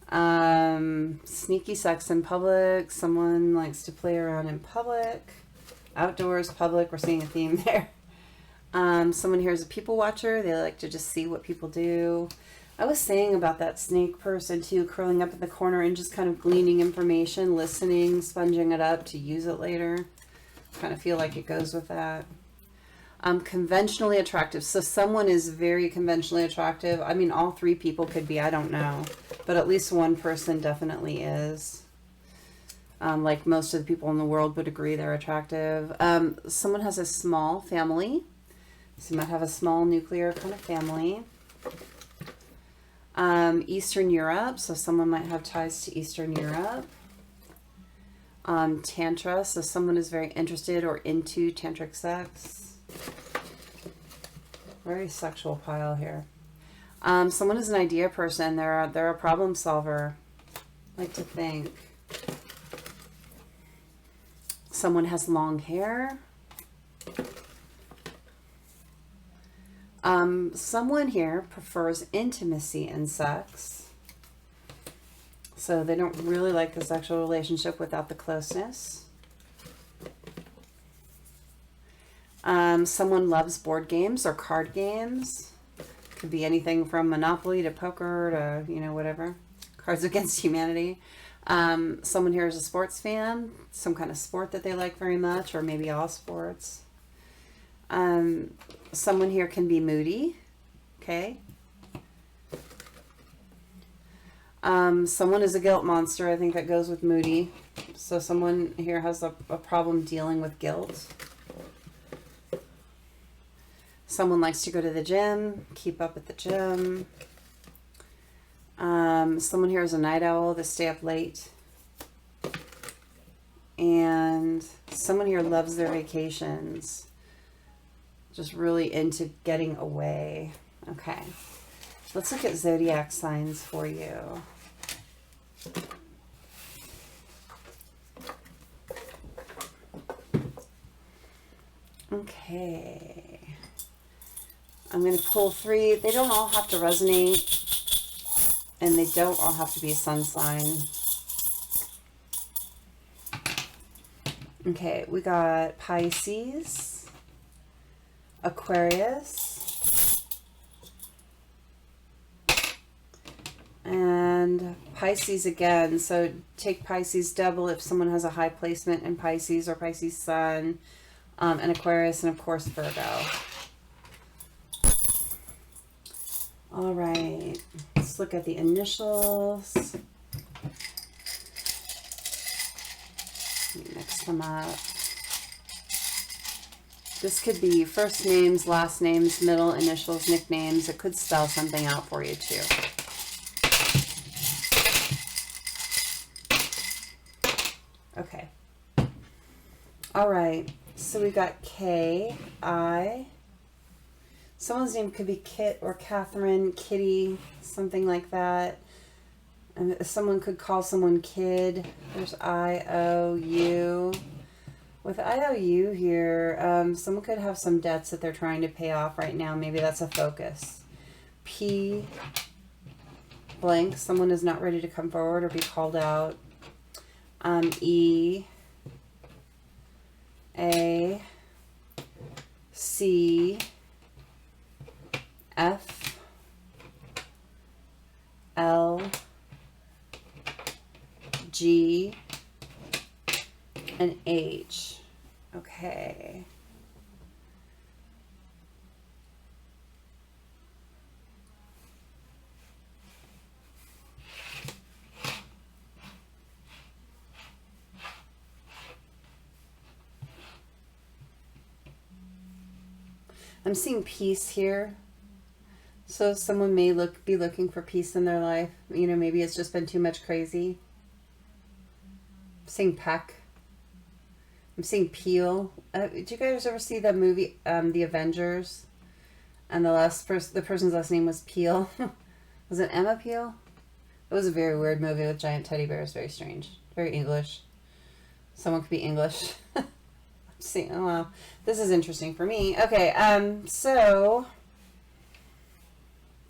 Sneaky sex in public. Someone likes to play around in public. Outdoors, public. We're seeing a theme there. Someone here is a people watcher. They like to just see what people do. I was saying about that snake person too, curling up in the corner and just kind of gleaning information, listening, sponging it up to use it later. Kind of feel like it goes with that. Conventionally attractive. So someone is very conventionally attractive. I mean, all three people could be, I don't know. But at least one person definitely is. Like most of the people in the world would agree they're attractive. Someone has a small family. So you might have a small nuclear kind of family. Eastern Europe. So someone might have ties to Eastern Europe. Tantra. So someone is very interested or into tantric sex. Very sexual pile here. Someone is an idea person. They're a problem solver. I like to think. Someone has long hair. Someone here prefers intimacy in sex. So they don't really like the sexual relationship without the closeness. Someone loves board games or card games. Could be anything from Monopoly to poker to, you know, whatever. Cards Against Humanity. Someone here is a sports fan. Some kind of sport that they like very much, or maybe all sports. Someone here can be moody. Okay. Someone is a guilt monster. I think that goes with moody. So someone here has a problem dealing with guilt. Someone likes to go to the gym, keep up at the gym. Someone here is a night owl. They stay up late. And someone here loves their vacations. Just really into getting away. Okay. Let's look at zodiac signs for you. Okay. I'm going to pull 3. They don't all have to resonate, and they don't all have to be a sun sign. Okay, we got Pisces, Aquarius, and Pisces again. So take Pisces double if someone has a high placement in Pisces or Pisces sun, and Aquarius, and of course Virgo. All right, let's look at the initials. Let me mix them up. This could be first names, last names, middle initials, nicknames. It could spell something out for you too. Okay. All right, so we got K-I. Someone's name could be Kit or Catherine, Kitty, something like that. And someone could call someone kid. There's I-O-U. With I-O-U here, someone could have some debts that they're trying to pay off right now. Maybe that's a focus. P blank. Someone is not ready to come forward or be called out. E A C F L G and H. Okay. I'm seeing peace here. So someone may be looking for peace in their life. You know, maybe it's just been too much crazy. I'm seeing Peck. I'm seeing Peel. Did you guys ever see the movie, The Avengers? And the person's last name was Peel. Was it Emma Peel? It was a very weird movie with giant teddy bears. Very strange. Very English. Someone could be English. I'm seeing, oh wow. This is interesting for me. Okay, so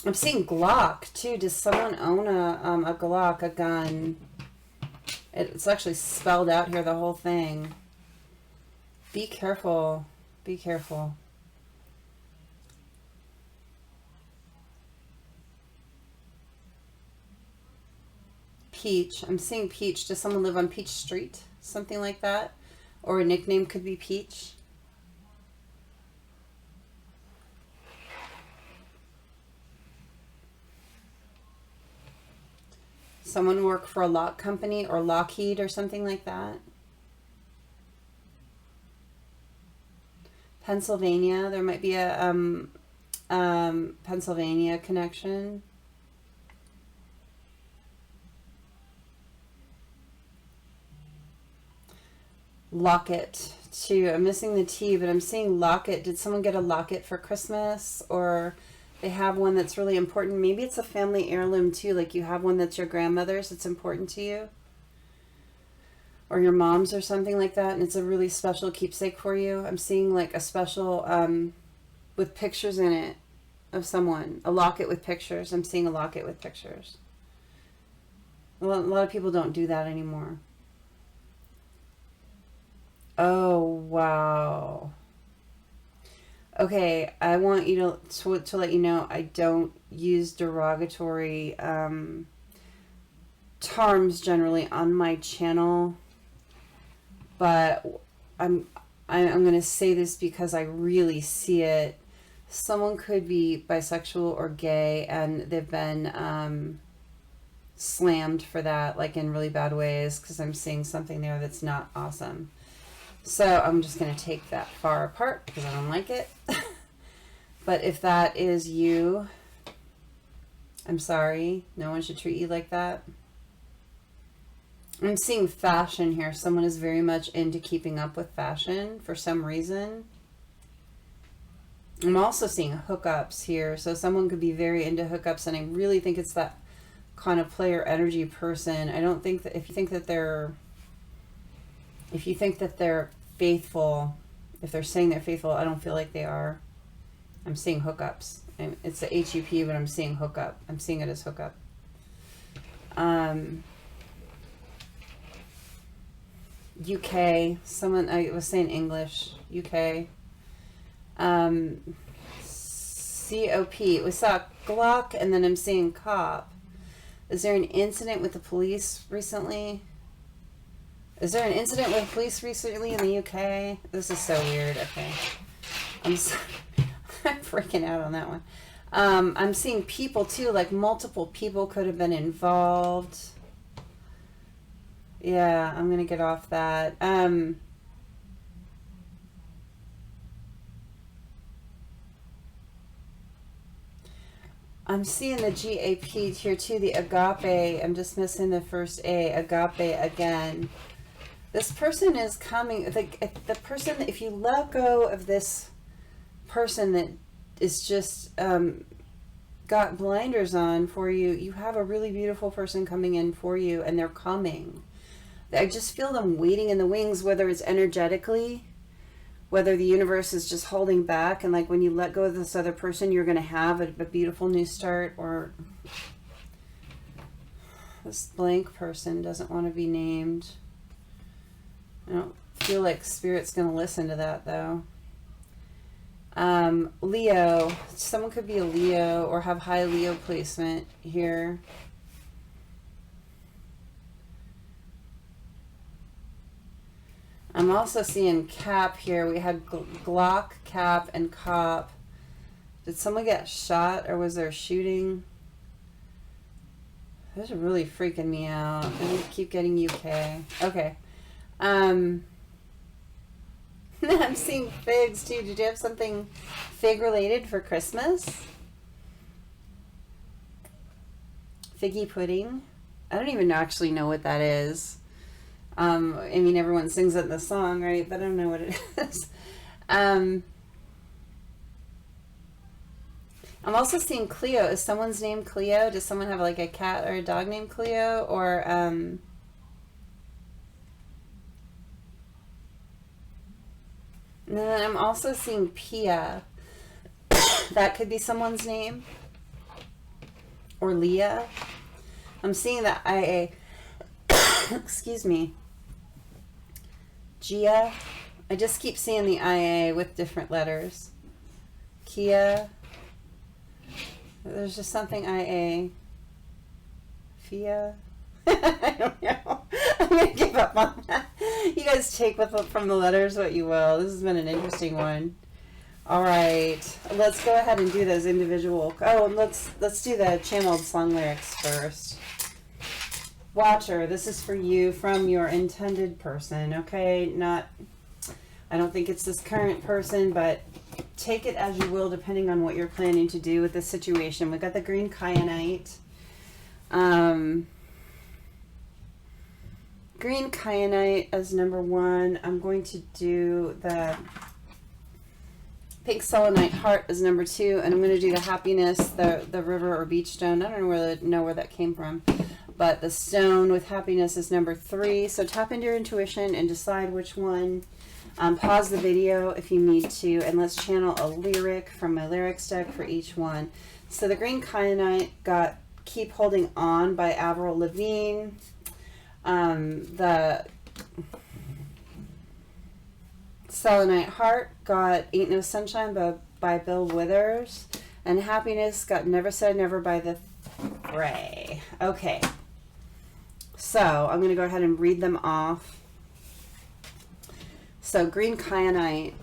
I'm seeing Glock too. Does someone own a Glock, a gun? It's actually spelled out here, the whole thing. Be careful. Be careful. Peach. I'm seeing Peach. Does someone live on Peach Street? Something like that? Or a nickname could be Peach. Someone work for a lock company or Lockheed or something like that. Pennsylvania. There might be a Pennsylvania connection. Locket too. I'm missing the T, but I'm seeing locket. Did someone get a locket for Christmas, or they have one that's really important? Maybe it's a family heirloom too, like you have one that's your grandmother's, it's important to you, or your mom's or something like that, and it's a really special keepsake for you. I'm seeing like a special with pictures in it of someone, a locket with pictures. I'm seeing a locket with pictures. A lot of people don't do that anymore. Oh, wow. Okay, I want you to let you know I don't use derogatory terms generally on my channel, but I'm going to say this because I really see it. Someone could be bisexual or gay, and they've been slammed for that, like in really bad ways, because I'm seeing something there that's not awesome. So I'm just going to take that far apart because I don't like it. But if that is you, I'm sorry. No one should treat you like that. I'm seeing fashion here. Someone is very much into keeping up with fashion for some reason. I'm also seeing hookups here. So someone could be very into hookups, and I really think it's that kind of player energy person. I don't think that if you think that they're faithful, if they're saying they're faithful, I don't feel like they are. I'm seeing hookups. It's the HUP, but I'm seeing hookup. I'm seeing it as hookup. UK. Someone, I was saying English. UK. COP. We saw Glock, and then I'm seeing cop. Is there an incident with the police recently? Is there an incident with police recently in the UK? This is so weird. Okay. I'm sorry. I'm freaking out on that one. I'm seeing people too, like multiple people could have been involved. Yeah, I'm going to get off that. I'm seeing the GAP here too, the agape. I'm just missing the first A, agape again. This person is coming, the person, if you let go of this person that is just got blinders on for you, you have a really beautiful person coming in for you, and they're coming. I just feel them waiting in the wings, whether it's energetically, whether the universe is just holding back, and like when you let go of this other person, you're going to have a beautiful new start. Or this blank person doesn't want to be named. I don't feel like Spirit's going to listen to that, though. Leo. Someone could be a Leo or have high Leo placement here. I'm also seeing Cap here. We had Glock, Cap, and Cop. Did someone get shot, or was there a shooting? This is really freaking me out. I keep getting UK. Okay. I'm seeing figs too. Did you have something fig related for Christmas? Figgy pudding. I don't even actually know what that is. I mean, everyone sings it in the song, right? But I don't know what it is. I'm also seeing Cleo. Is someone's name Cleo? Does someone have like a cat or a dog named Cleo? Or and then I'm also seeing Pia. That could be someone's name. or Leah. I'm seeing that IA. Excuse me. Gia. I just keep seeing the IA with different letters. Kia. There's just something IA. Fia. I don't know. I'm going to give up on that. You guys take from the letters what you will. This has been an interesting one. All right. Let's go ahead and do those individual. Oh, and let's do the channeled song lyrics first. Watcher, this is for you from your intended person, okay? I don't think it's this current person, but take it as you will depending on what you're planning to do with this situation. We got the green kyanite. Green kyanite as number 1. I'm going to do the pink selenite heart as number 2, and I'm going to do the happiness, the river or beach stone. I don't know where that came from, but the stone with happiness is number 3. So tap into your intuition and decide which one. Pause the video if you need to, and let's channel a lyric from my lyrics deck for each one. So the green kyanite got Keep Holding On by Avril Lavigne. The selenite heart got Ain't No Sunshine by Bill Withers, and happiness got Never Said Never by the Ray. Okay, so I'm going to go ahead and read them off. So green kyanite.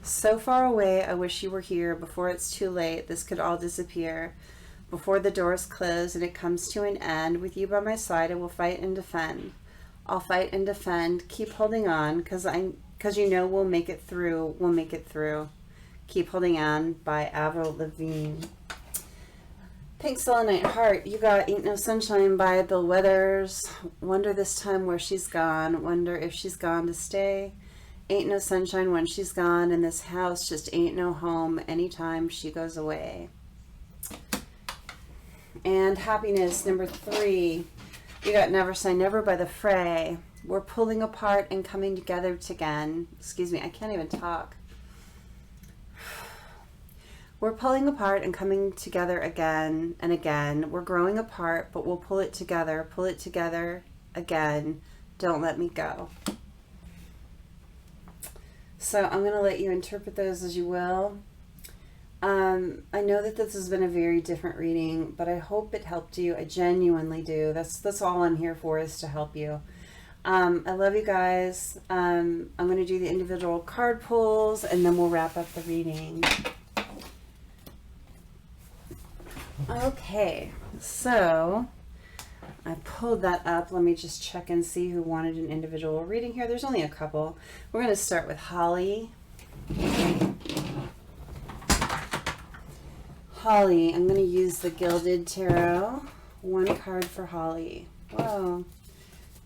So far away, I wish you were here. Before it's too late, this could all disappear. Before the doors close and it comes to an end, with you by my side, I will fight and defend. I'll fight and defend. Keep holding on, because you know we'll make it through. We'll make it through. Keep Holding On by Avril Lavigne. Pink selenite heart, you got Ain't No Sunshine by Bill Withers. Wonder this time where she's gone. Wonder if she's gone to stay. Ain't no sunshine when she's gone, and this house just ain't no home anytime she goes away. And happiness, number 3. You got Never Say Never by the Fray. We're pulling apart and coming together again. Excuse me, I can't even talk. We're pulling apart and coming together again and again. We're growing apart, but we'll pull it together again. Don't let me go. So I'm going to let you interpret those as you will. I know that this has been a very different reading, but I hope it helped you. I genuinely do. That's all I'm here for, is to help you. I love you guys. I'm going to do the individual card pulls, and then we'll wrap up the reading. Okay, so I pulled that up. Let me just check and see who wanted an individual reading here. There's only a couple. We're going to start with Holly. Holly, I'm going to use the Gilded Tarot. 1 card for Holly. Whoa.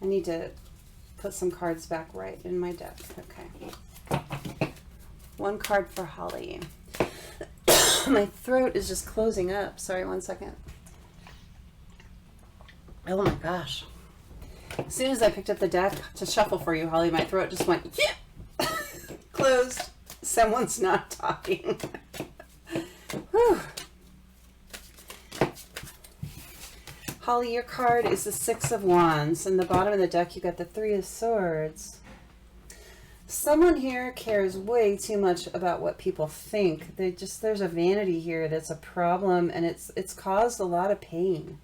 I need to put some cards back right in my deck. Okay. 1 card for Holly. My throat is just closing up. Sorry, 1 second. Oh my gosh. As soon as I picked up the deck to shuffle for you, Holly, my throat just went, yeah! Closed. Someone's not talking. Whew. Holly, your card is the 6 of Wands. In the bottom of the deck, you got the 3 of Swords. Someone here cares way too much about what people think. There's a vanity here that's a problem, and it's caused a lot of pain.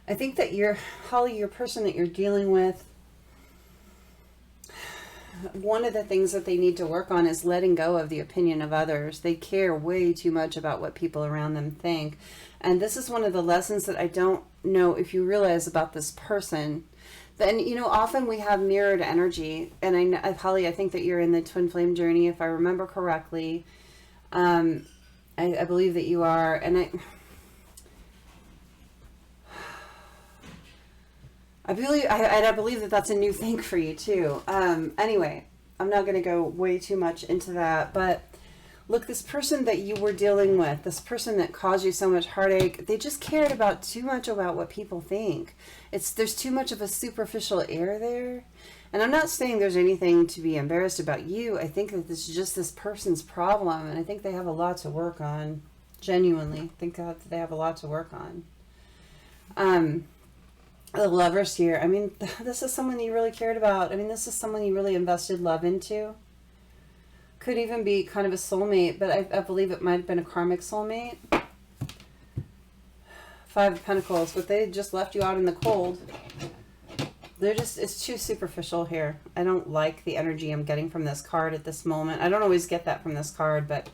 I think that Holly, your person that you're dealing with, one of the things that they need to work on is letting go of the opinion of others. They care way too much about what people around them think. And this is one of the lessons that I don't know if you realize about this person. Then, you know, often we have mirrored energy. And Holly, I think that you're in the twin flame journey, if I remember correctly. I believe that you are. And I believe that that's a new thing for you too. Anyway, I'm not going to go way too much into that, but look, this person that you were dealing with, this person that caused you so much heartache, they just cared about too much about what people think. There's too much of a superficial air there. And I'm not saying there's anything to be embarrassed about you. I think that this is just this person's problem, and I think they have a lot to work on. Genuinely think that they have a lot to work on. The Lovers here. I mean, this is someone you really cared about. I mean, this is someone you really invested love into. Could even be kind of a soulmate, but I believe it might have been a karmic soulmate. Five of Pentacles, but they just left you out in the cold. They're just, it's too superficial here. I don't like the energy I'm getting from this card at this moment. I don't always get that from this card, but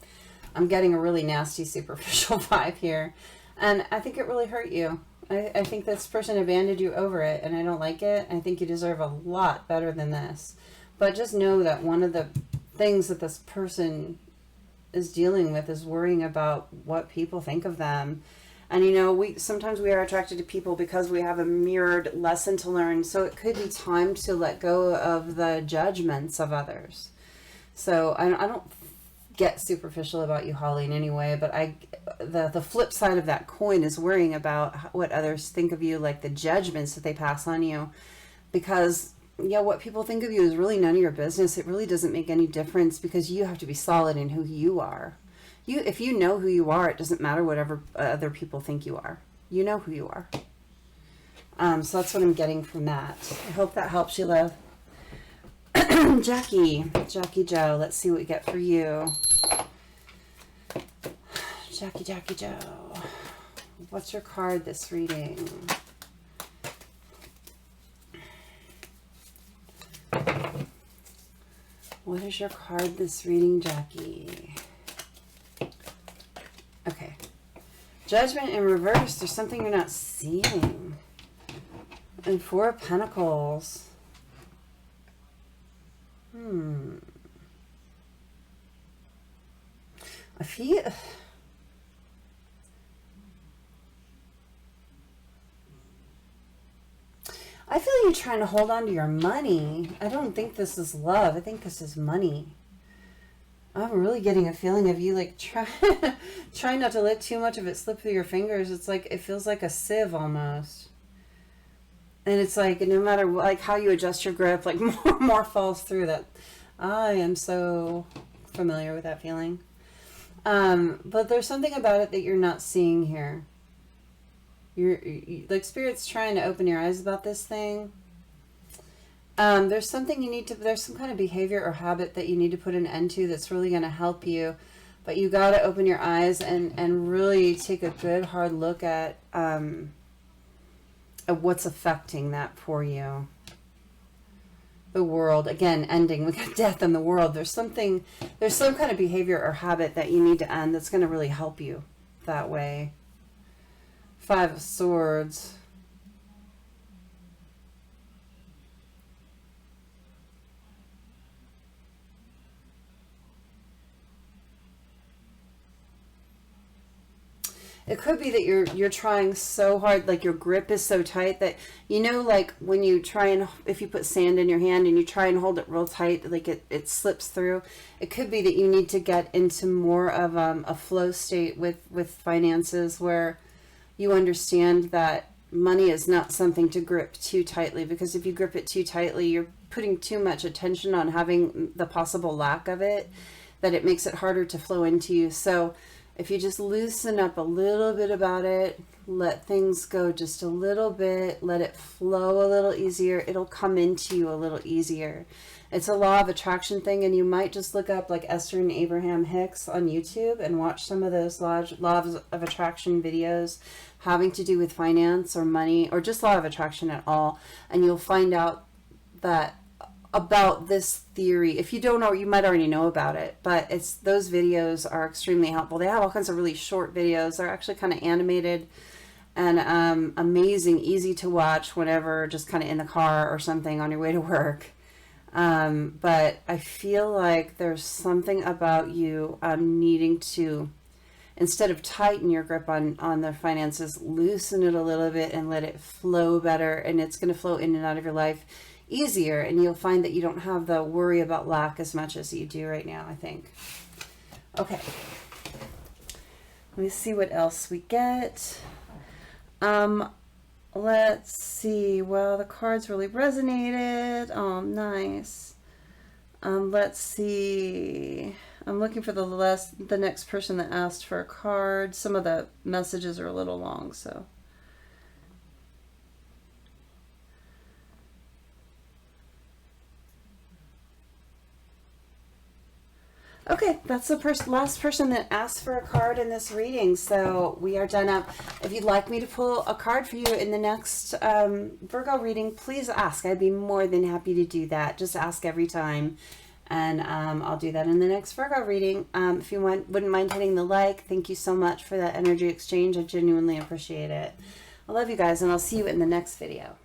I'm getting a really nasty superficial vibe here. And I think it really hurt you. I think this person abandoned you over it, and I don't like it. I think you deserve a lot better than this. But just know that one of the things that this person is dealing with is worrying about what people think of them. And, you know, sometimes we are attracted to people because we have a mirrored lesson to learn. So it could be time to let go of the judgments of others. So I don't get superficial about you, Holly, in any way, but the flip side of that coin is worrying about what others think of you, like the judgments that they pass on you. Because, yeah, what people think of you is really none of your business. It really doesn't make any difference, because you have to be solid in who you are. If you know who you are, it doesn't matter whatever other people think you are. You know who you are. So that's what I'm getting from that. I hope that helps you, love. Jackie Joe, let's see what we get for you. Jackie Joe, what's your card this reading? What is your card this reading, Jackie? Okay. Judgment in reverse. There's something you're not seeing. And Four of Pentacles. I feel you're trying to hold on to your money. I don't think this is love. I think this is money. I'm really getting a feeling of you like trying not to let too much of it slip through your fingers. It's like, it feels like a sieve almost. And it's like, no matter like how you adjust your grip, like more falls through. That I am so familiar with that feeling. But there's something about it that you're not seeing here. Like Spirit's trying to open your eyes about this thing. There's something you need to, there's some kind of behavior or habit that you need to put an end to that's really going to help you. But you got to open your eyes and really take a good hard look at what's affecting that for you. The world, again, ending. We got death in the world. There's some kind of behavior or habit that you need to end that's going to really help you that way. Five of Swords. It could be that you're trying so hard, like your grip is so tight that, you know, like when you try and, if you put sand in your hand and you try and hold it real tight, like it slips through. It could be that you need to get into more of a flow state with finances, where you understand that money is not something to grip too tightly, because if you grip it too tightly, you're putting too much attention on having the possible lack of it, that it makes it harder to flow into you. So if you just loosen up a little bit about it, let things go just a little bit, let it flow a little easier, it'll come into you a little easier. It's a law of attraction thing, and you might just look up like Esther and Abraham Hicks on YouTube and watch some of those laws of attraction videos having to do with finance or money, or just law of attraction at all, and you'll find out that about this theory. If you don't know, you might already know about it, but those videos are extremely helpful. They have all kinds of really short videos. They're actually kind of animated and amazing, easy to watch whenever, just kind of in the car or something on your way to work. But I feel like there's something about you needing to, instead of tighten your grip on the finances, loosen it a little bit and let it flow better, and it's going to flow in and out of your life easier, and you'll find that you don't have the worry about lack as much as you do right now, I think. Okay. Let me see what else we get. Let's see. Well, the cards really resonated. Oh, nice. Let's see. I'm looking for the next person that asked for a card. Some of the messages are a little long, so. Okay, that's the last person that asked for a card in this reading, so we are done up. If you'd like me to pull a card for you in the next Virgo reading, please ask. I'd be more than happy to do that. Just ask every time, and I'll do that in the next Virgo reading. If you wouldn't mind hitting the like, thank you so much for that energy exchange. I genuinely appreciate it. I love you guys, and I'll see you in the next video.